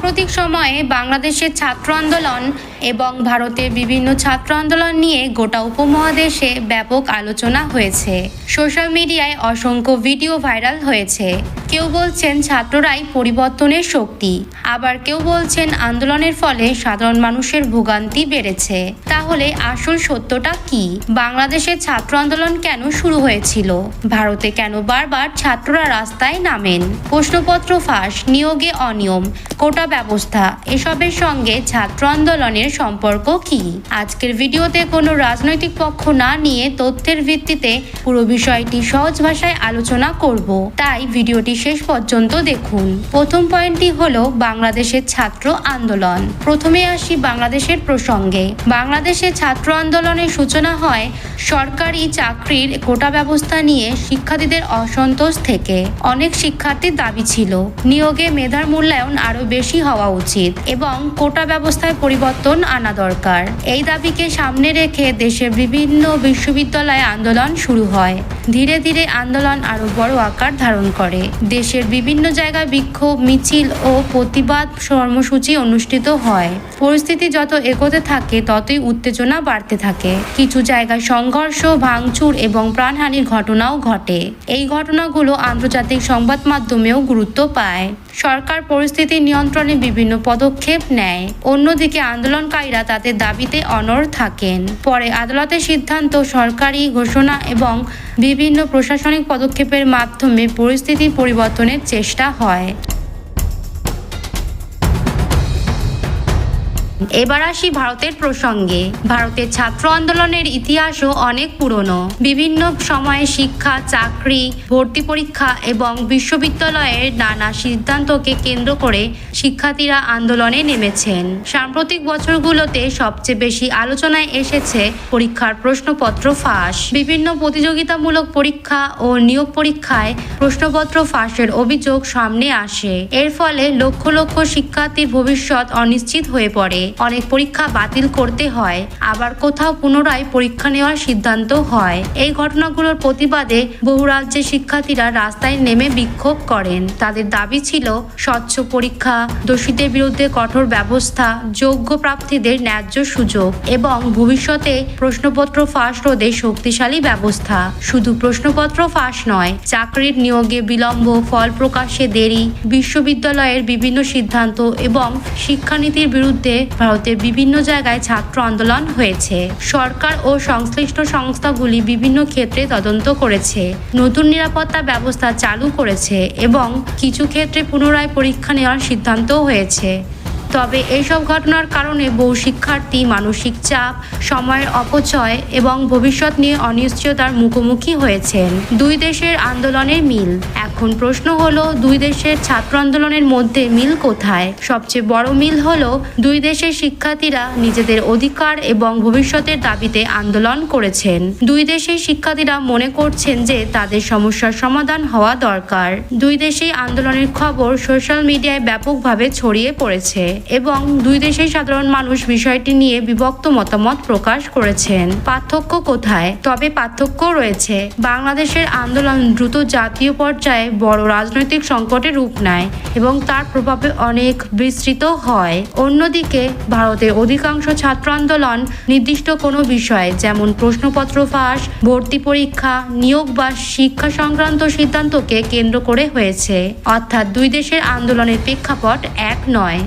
সাম্প্রতিক সময়ে বাংলাদেশের ছাত্র আন্দোলন এবং ভারতের বিভিন্ন ছাত্র আন্দোলন নিয়ে গোটা উপমহাদেশে ব্যাপক আলোচনা হয়েছে। সোশ্যাল মিডিয়ায় অসংখ্য ভিডিও ভাইরাল হয়েছে। কেউ বলছেন ছাত্ররাই পরিবর্তনের শক্তি, আবার কেউ বলছেন আন্দোলনের ফলে সাধারণ মানুষের ভোগান্তি বেড়েছে। তাহলে আসল সত্যটা কি? বাংলাদেশের ছাত্র আন্দোলন কেন শুরু হয়েছিল? ভারতে কেন বারবার ছাত্ররা রাস্তায় নামেন? প্রশ্নপত্র ফাঁস, নিয়োগে অনিয়ম, কোটা ব্যবস্থা, এসবের সঙ্গে ছাত্র আন্দোলনের সম্পর্ক কি? আজকের ভিডিওতে কোনো রাজনৈতিক পক্ষ না নিয়ে তথ্যের ভিত্তিতে পুরো বিষয়টি সহজ ভাষায় আলোচনা করব, তাই ভিডিওটি শেষ পর্যন্ত দেখুন। প্রথম পয়েন্টটি হলো বাংলাদেশের ছাত্র আন্দোলন। প্রথমে আসি বাংলাদেশের প্রসঙ্গে। বাংলাদেশে ছাত্র আন্দোলনের সূচনা হয় সরকারি চাকরির কোটা ব্যবস্থা নিয়ে শিক্ষার্থীদের অসন্তোষ থেকে। অনেক শিক্ষার্থীর দাবি ছিল নিয়োগে মেধার মূল্যায়ন আরও বেশি হওয়া উচিত এবং কোটা ব্যবস্থায় পরিবর্তন আনা দরকার। এই দাবিকে সামনে রেখে দেশের বিভিন্ন বিশ্ববিদ্যালয়ে আন্দোলন শুরু হয়। ধীরে ধীরে আন্দোলন আরও বড় আকার ধারণ করে। দেশের বিভিন্ন জায়গায় বিক্ষোভ, মিছিল ও প্রতিবাদ কর্মসূচি অনুষ্ঠিত হয়। পরিস্থিতি যত এগোতে থাকে ততই উত্তেজনা বাড়তে থাকে। কিছু জায়গায় সংঘর্ষ, ভাঙচুর এবং প্রাণহানির ঘটনাও ঘটে। এই ঘটনাগুলো আন্তর্জাতিক সংবাদ মাধ্যমেও গুরুত্ব পায়। সরকার পরিস্থিতি নিয়ন্ত্রণে বিভিন্ন পদক্ষেপ নেয়। অন্যদিকে আন্দোলনকারীরা তাদের দাবিতে অনড় থাকেন। পরে আদালতের সিদ্ধান্ত, সরকারি ঘোষণা এবং বিভিন্ন প্রশাসনিক পদক্ষেপের মাধ্যমে পরিস্থিতি পরিবর্তনের চেষ্টা হয়। এবার আসি ভারতের প্রসঙ্গে। ভারতের ছাত্র আন্দোলনের ইতিহাসও অনেক পুরনো। বিভিন্ন সময়ে শিক্ষা, চাকরি, ভর্তি পরীক্ষা এবং বিশ্ববিদ্যালয়ের নানা সিদ্ধান্তকে কেন্দ্র করে শিক্ষার্থীরা আন্দোলনে নেমেছেন। সাম্প্রতিক বছরগুলোতে সবচেয়ে বেশি আলোচনায় এসেছে পরীক্ষার প্রশ্নপত্র ফাঁস। বিভিন্ন প্রতিযোগিতামূলক পরীক্ষা ও নিয়োগ পরীক্ষায় প্রশ্নপত্র ফাঁসের অভিযোগ সামনে আসে। এর ফলে লক্ষ লক্ষ শিক্ষার্থীর ভবিষ্যৎ অনিশ্চিত হয়ে পড়ে। অনেক পরীক্ষা বাতিল করতে হয়, আবার কোথাও পুনরায় পরীক্ষা নেওয়ার সিদ্ধান্ত হয়। এই ঘটনাগুলোর প্রতিবাদে বহু রাজ্যের শিক্ষার্থীরা রাস্তায় নেমে বিক্ষোভ করেন। তাদের দাবি ছিল স্বচ্ছ পরীক্ষা, দোষীদের বিরুদ্ধে কঠোর ব্যবস্থা, যোগ্য প্রার্থীদের ন্যায্য সুযোগ এবং ভবিষ্যতে প্রশ্নপত্র ফাঁস রোধে শক্তিশালী ব্যবস্থা। শুধু প্রশ্নপত্র ফাঁস নয়, চাকরির নিয়োগে বিলম্ব, ফল প্রকাশে দেরি, বিশ্ববিদ্যালয়ের বিভিন্ন সিদ্ধান্ত এবং শিক্ষানীতির বিরুদ্ধে ভারতের বিভিন্ন জায়গায় ছাত্র আন্দোলন হয়েছে। সরকার ও সংশ্লিষ্ট সংস্থাগুলি বিভিন্ন ক্ষেত্রে তদন্ত করেছে, নতুন নিরাপত্তা ব্যবস্থা চালু করেছে এবং কিছু ক্ষেত্রে পুনরায় পরীক্ষা নেওয়ার সিদ্ধান্তও হয়েছে। তবে এইসব ঘটনার কারণে বহু শিক্ষার্থী মানসিক চাপ, সময়ের অপচয় এবং ভবিষ্যৎ নিয়ে অনিশ্চয়তার মুখোমুখি হয়েছেন। দুই দেশের আন্দোলনের মিল। এখন প্রশ্ন হলো, দুই দেশের ছাত্র আন্দোলনের মধ্যে মিল কোথায়? সবচেয়ে বড় মিল হলো দুই দেশের শিক্ষার্থীরা নিজেদের অধিকার এবং ভবিষ্যতের দাবিতে আন্দোলন করেছেন। দুই দেশের শিক্ষার্থীরা মনে করছেন যে তাদের সমস্যার সমাধান হওয়া দরকার। দুই দেশেই আন্দোলনের খবর সোশ্যাল মিডিয়ায় ব্যাপকভাবে ছড়িয়ে পড়েছে এবং দুই দেশের সাধারণ মানুষ বিষয়টি নিয়ে বিভক্ত মতামত প্রকাশ করেছেন। পার্থক্য কোথায়? তবে পার্থক্য রয়েছে। বাংলাদেশের আন্দোলন দ্রুত জাতীয় পর্যায়ে বড় রাজনৈতিক সংকটের রূপ নেয় এবং তার প্রভাবে অনেক বিস্তৃত হয়। অন্যদিকে ভারতের অধিকাংশ ছাত্র আন্দোলন নির্দিষ্ট কোনো বিষয়, যেমন প্রশ্নপত্র ফাঁস, ভর্তি পরীক্ষা, নিয়োগ বা শিক্ষা সংক্রান্ত সিদ্ধান্তকে কেন্দ্র করে হয়েছে। অর্থাৎ দুই দেশের আন্দোলনের প্রেক্ষাপট এক নয়।